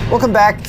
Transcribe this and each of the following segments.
Welcome back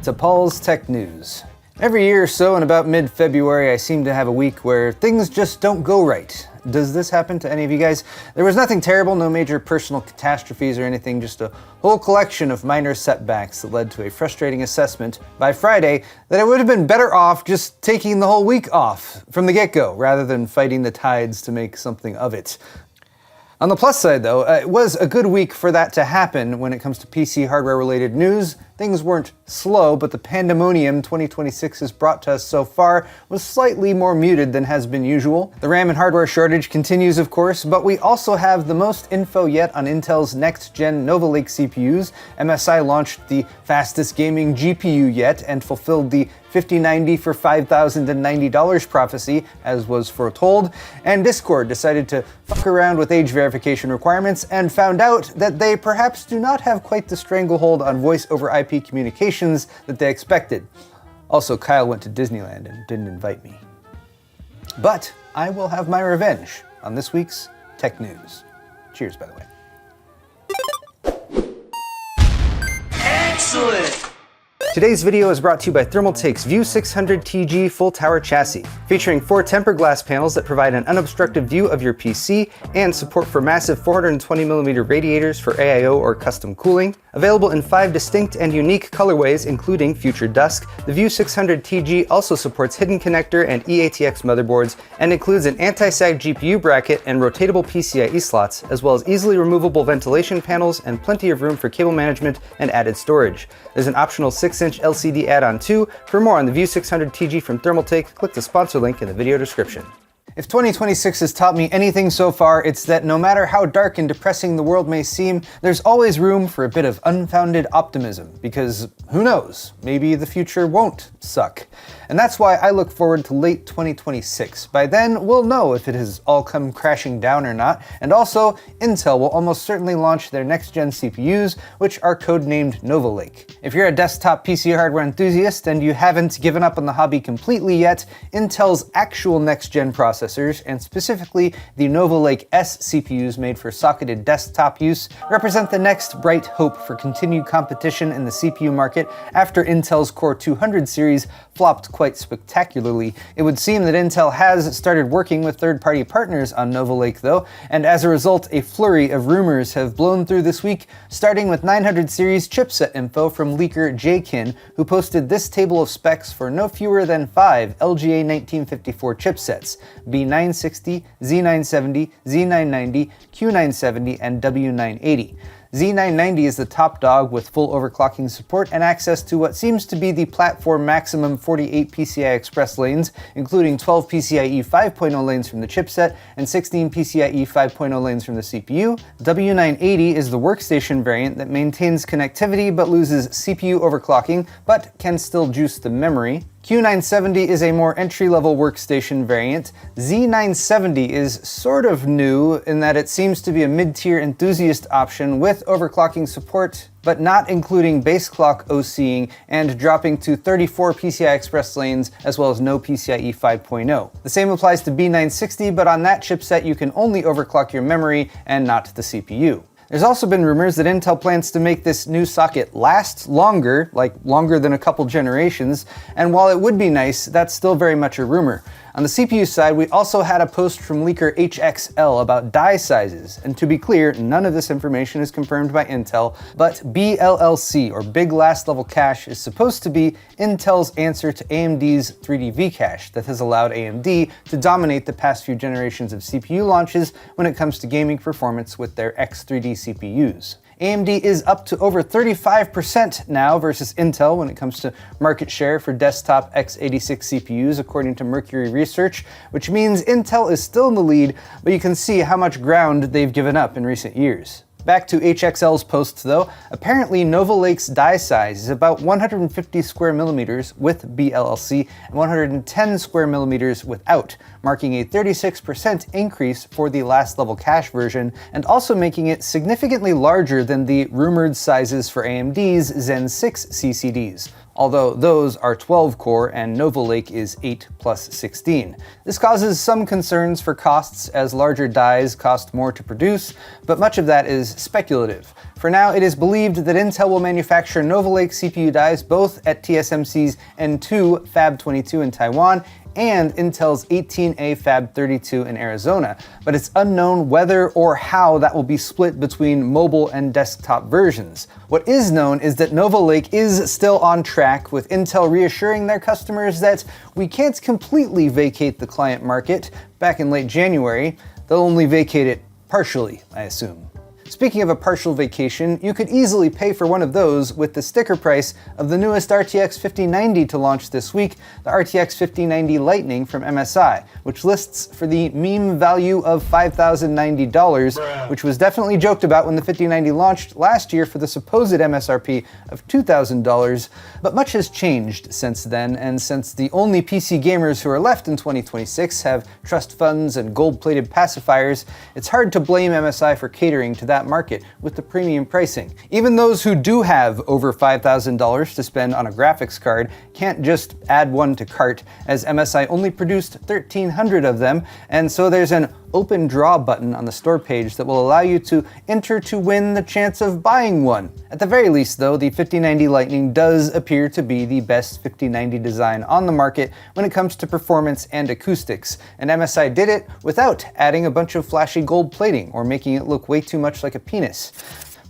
to Paul's Tech News. Every year or so, in about mid-February, I seem to have a week where things just don't go right. Does this happen to any of you guys? There was nothing terrible, no major personal catastrophes or anything, just a whole collection of minor setbacks that led to a frustrating assessment by Friday that I would have been better off just taking the whole week off from the get-go, rather than fighting the tides to make something of it. On the plus side though, it was a good week for that to happen when it comes to PC hardware related news. Things weren't slow, but the pandemonium 2026 has brought to us so far was slightly more muted than has been usual. The RAM and hardware shortage continues, of course, but we also have the most info yet on Intel's next-gen Nova Lake CPUs. MSI launched the fastest gaming GPU yet and fulfilled the 5090 for $5,090 prophecy, as was foretold, and Discord decided to fuck around with age verification requirements and found out that they perhaps do not have quite the stranglehold on voice over IP communications that they expected. Also, Kyle went to Disneyland and didn't invite me. But I will have my revenge on this week's Tech News. Cheers, by the way. Excellent! Today's video is brought to you by Thermaltake's View 600 TG full tower chassis, featuring 4 tempered glass panels that provide an unobstructed view of your PC and support for massive 420mm radiators for AIO or custom cooling. Available in 5 distinct and unique colorways, including Future Dusk, the View 600 TG also supports hidden connector and eATX motherboards and includes an anti-sag GPU bracket and rotatable PCIe slots, as well as easily removable ventilation panels and plenty of room for cable management and added storage. There's an optional 6-inch LCD add-on too. For more on the View 600 TG from Thermaltake, click the sponsor link in the video description. If 2026 has taught me anything so far, it's that no matter how dark and depressing the world may seem, there's always room for a bit of unfounded optimism, because who knows, maybe the future won't suck. And that's why I look forward to late 2026. By then, we'll know if it has all come crashing down or not, and also, Intel will almost certainly launch their next-gen CPUs, which are codenamed Nova Lake. If you're a desktop PC hardware enthusiast and you haven't given up on the hobby completely yet, Intel's actual next-gen processors, and specifically the Nova Lake S CPUs made for socketed desktop use, represent the next bright hope for continued competition in the CPU market after Intel's Core 200 series flopped quite spectacularly. It would seem that Intel has started working with third-party partners on Nova Lake though, and as a result, a flurry of rumors have blown through this week, starting with 900 series chipset info from leaker Jkin, who posted this table of specs for no fewer than 5 LGA 1954 chipsets: B960, Z970, Z990, Q970, and W980. Z990 is the top dog with full overclocking support and access to what seems to be the platform maximum 48 PCI Express lanes, including 12 PCIe 5.0 lanes from the chipset and 16 PCIe 5.0 lanes from the CPU. W980 is the workstation variant that maintains connectivity but loses CPU overclocking, but can still juice the memory. Q970 is a more entry-level workstation variant. Z970 is sort of new in that it seems to be a mid-tier enthusiast option with overclocking support, but not including base clock OCing and dropping to 34 PCI Express lanes as well as no PCIe 5.0. The same applies to B960, but on that chipset you can only overclock your memory and not the CPU. There's also been rumors that Intel plans to make this new socket last longer, like longer than a couple generations, and while it would be nice, that's still very much a rumor. On the CPU side, we also had a post from leaker HXL about die sizes, and to be clear, none of this information is confirmed by Intel, but BLLC, or Big Last Level Cache, is supposed to be Intel's answer to AMD's 3D V-Cache that has allowed AMD to dominate the past few generations of CPU launches when it comes to gaming performance with their X3D CPUs. AMD is up to over 35% now versus Intel when it comes to market share for desktop x86 CPUs, according to Mercury Research, which means Intel is still in the lead, but you can see how much ground they've given up in recent years. Back to HXL's post though, apparently Nova Lake's die size is about 150 square millimeters with BLLC and 110 square millimeters without, marking a 36% increase for the last level cache version and also making it significantly larger than the rumored sizes for AMD's Zen 6 CCDs. although those are 12-core and Nova Lake is 8 plus 16. This causes some concerns for costs as larger dies cost more to produce, but much of that is speculative. For now, it is believed that Intel will manufacture Nova Lake CPU dies both at TSMC's N2 Fab 22 in Taiwan and Intel's 18A Fab 32 in Arizona, but it's unknown whether or how that will be split between mobile and desktop versions. What is known is that Nova Lake is still on track, with Intel reassuring their customers that we can't completely vacate the client market. Back in late January, they'll only vacate it partially, I assume. Speaking of a partial vacation, you could easily pay for one of those with the sticker price of the newest RTX 5090 to launch this week, the RTX 5090 Lightning from MSI, which lists for the meme value of $5,090, which was definitely joked about when the 5090 launched last year for the supposed MSRP of $2,000. But much has changed since then, and since the only PC gamers who are left in 2026 have trust funds and gold-plated pacifiers, it's hard to blame MSI for catering to that market with the premium pricing. Even those who do have over $5,000 to spend on a graphics card can't just add one to cart, as MSI only produced 1,300 of them, and so there's an open draw button on the store page that will allow you to enter to win the chance of buying one. At the very least though, the 5090 Lightning does appear to be the best 5090 design on the market when it comes to performance and acoustics, and MSI did it without adding a bunch of flashy gold plating or making it look way too much like a penis.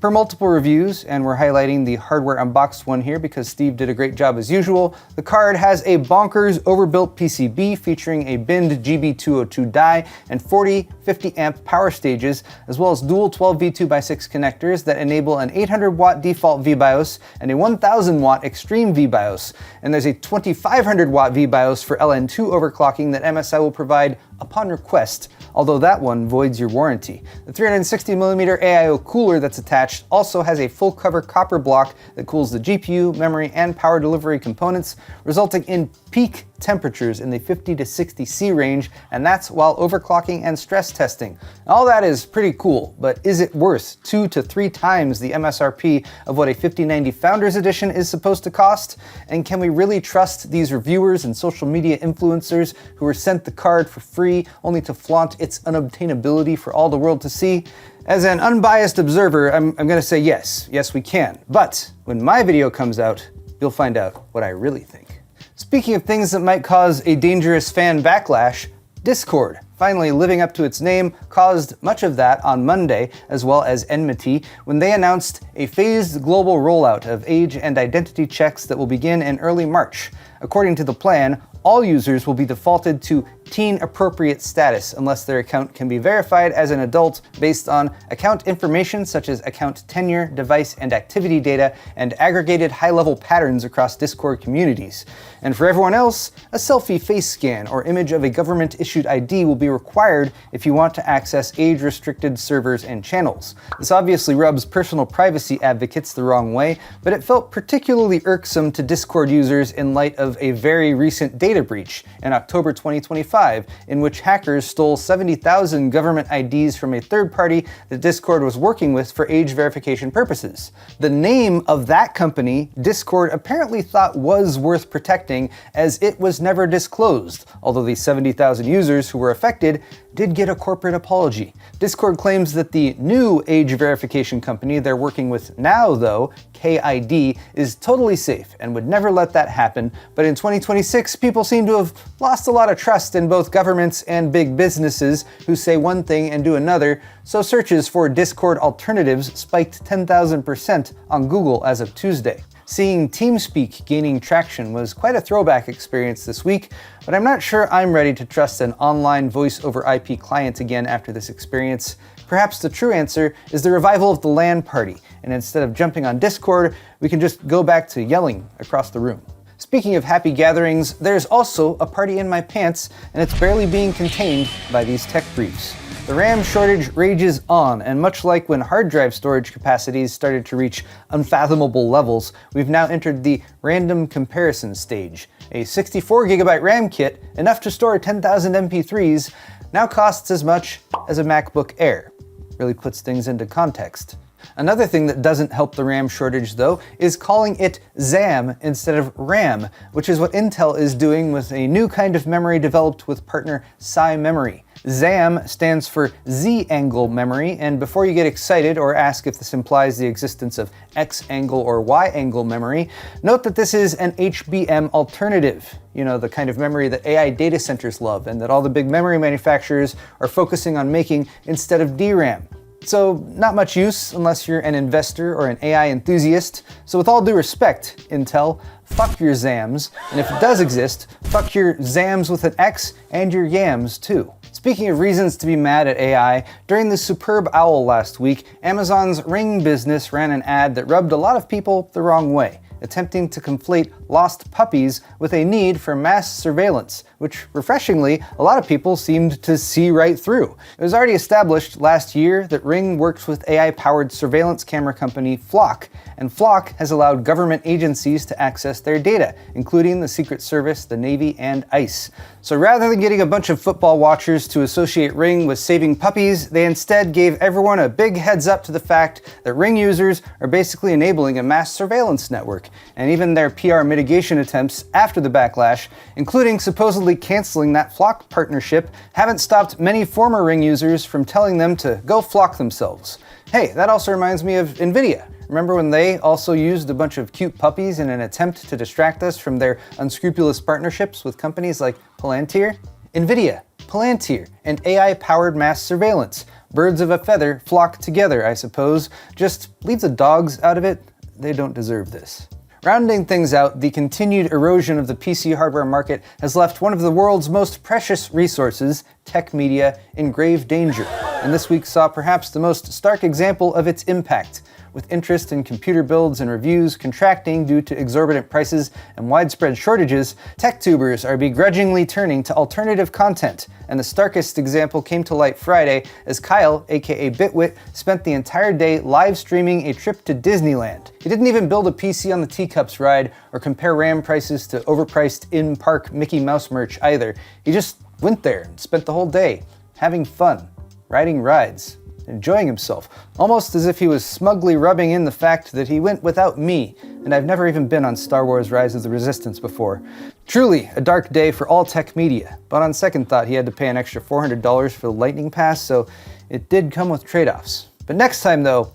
Per multiple reviews, and we're highlighting the hardware unboxed one here because Steve did a great job as usual, the card has a bonkers overbuilt PCB featuring a binned GB202 die and 40 50 amp power stages, as well as dual 12V2x6 connectors that enable an 800 watt default VBIOS and a 1000 watt extreme VBIOS. And there's a 2500 watt VBIOS for LN2 overclocking that MSI will provide upon request, although that one voids your warranty. The 360mm AIO cooler that's attached also has a full cover copper block that cools the GPU, memory, and power delivery components, resulting in peak temperatures in the 50 to 60 C range, and that's while overclocking and stress testing. All that is pretty cool, but is it worth 2 to 3 times the MSRP of what a 5090 Founders Edition is supposed to cost? And can we really trust these reviewers and social media influencers who were sent the card for free only to flaunt its unobtainability for all the world to see? As an unbiased observer, I'm gonna say yes, we can. But when my video comes out, you'll find out what I really think. Speaking of things that might cause a dangerous fan backlash, Discord, finally living up to its name, caused much of that on Monday, as well as enmity, when they announced a phased global rollout of age and identity checks that will begin in early March. According to the plan, all users will be defaulted to teen-appropriate status unless their account can be verified as an adult based on account information such as account tenure, device and activity data, and aggregated high-level patterns across Discord communities. And for everyone else, a selfie face scan or image of a government-issued ID will be required if you want to access age-restricted servers and channels. This obviously rubs personal privacy advocates the wrong way, but it felt particularly irksome to Discord users in light of a very recent data breach in October 2025, in which hackers stole 70,000 government IDs from a third party that Discord was working with for age verification purposes. The name of that company, Discord apparently thought was worth protecting, as it was never disclosed, although the 70,000 users who were affected did get a corporate apology. Discord claims that the new age verification company they're working with now, though, KID, is totally safe and would never let that happen, but in 2026, people seem to have lost a lot of trust in both governments and big businesses who say one thing and do another, so searches for Discord alternatives spiked 10,000% on Google as of Tuesday. Seeing TeamSpeak gaining traction was quite a throwback experience this week, but I'm not sure I'm ready to trust an online voice over IP client again after this experience. Perhaps the true answer is the revival of the LAN party, and instead of jumping on Discord, we can just go back to yelling across the room. Speaking of happy gatherings, there's also a party in my pants, and it's barely being contained by these tech briefs. The RAM shortage rages on, and much like when hard drive storage capacities started to reach unfathomable levels, we've now entered the random comparison stage. A 64GB RAM kit, enough to store 10,000 MP3s, now costs as much as a MacBook Air. Really puts things into context. Another thing that doesn't help the RAM shortage though is calling it ZAM instead of RAM, which is what Intel is doing with a new kind of memory developed with partner MSI. ZAM stands for Z-angle memory, and before you get excited or ask if this implies the existence of X-angle or Y-angle memory, note that this is an HBM alternative. You know, the kind of memory that AI data centers love and that all the big memory manufacturers are focusing on making instead of DRAM. So not much use unless you're an investor or an AI enthusiast. So with all due respect, Intel, fuck your ZAMs, and if it does exist, fuck your ZAMs with an X and your YAMs too. Speaking of reasons to be mad at AI, during the Superb Owl last week, Amazon's Ring business ran an ad that rubbed a lot of people the wrong way, attempting to conflate lost puppies with a need for mass surveillance, which refreshingly, a lot of people seemed to see right through. It was already established last year that Ring works with AI-powered surveillance camera company Flock, and Flock has allowed government agencies to access their data, including the Secret Service, the Navy, and ICE. So rather than getting a bunch of football watchers to associate Ring with saving puppies, they instead gave everyone a big heads up to the fact that Ring users are basically enabling a mass surveillance network, and even their PR mitigation attempts after the backlash, including supposedly canceling that Flock partnership, haven't stopped many former Ring users from telling them to go flock themselves. Hey, that also reminds me of NVIDIA. Remember when they also used a bunch of cute puppies in an attempt to distract us from their unscrupulous partnerships with companies like Palantir? NVIDIA, Palantir, and AI-powered mass surveillance. Birds of a feather flock together, I suppose. Just leave the dogs out of it. They don't deserve this. Rounding things out, the continued erosion of the PC hardware market has left one of the world's most precious resources, tech media, in grave danger. And this week saw perhaps the most stark example of its impact. With interest in computer builds and reviews contracting due to exorbitant prices and widespread shortages, tech tubers are begrudgingly turning to alternative content. And the starkest example came to light Friday as Kyle, aka Bitwit, spent the entire day live streaming a trip to Disneyland. He didn't even build a PC on the Teacups ride or compare RAM prices to overpriced in-park Mickey Mouse merch either. He just went there and spent the whole day having fun, riding rides, enjoying himself, almost as if he was smugly rubbing in the fact that he went without me, and I've never even been on Star Wars Rise of the Resistance before. Truly a dark day for all tech media, but on second thought he had to pay an extra $400 for the Lightning Pass, so it did come with trade-offs. But next time though,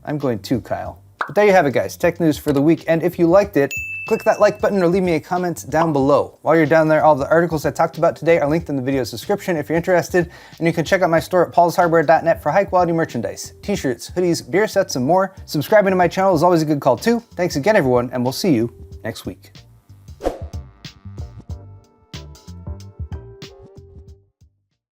I'm going to Kyle. But there you have it guys, tech news for the week, and if you liked it, click that like button or leave me a comment down below. While you're down there, all of the articles I talked about today are linked in the video's description if you're interested, and you can check out my store at paulshardware.net for high quality merchandise, t-shirts, hoodies, beer sets, and more. Subscribing to my channel is always a good call too. Thanks again everyone, and we'll see you next week.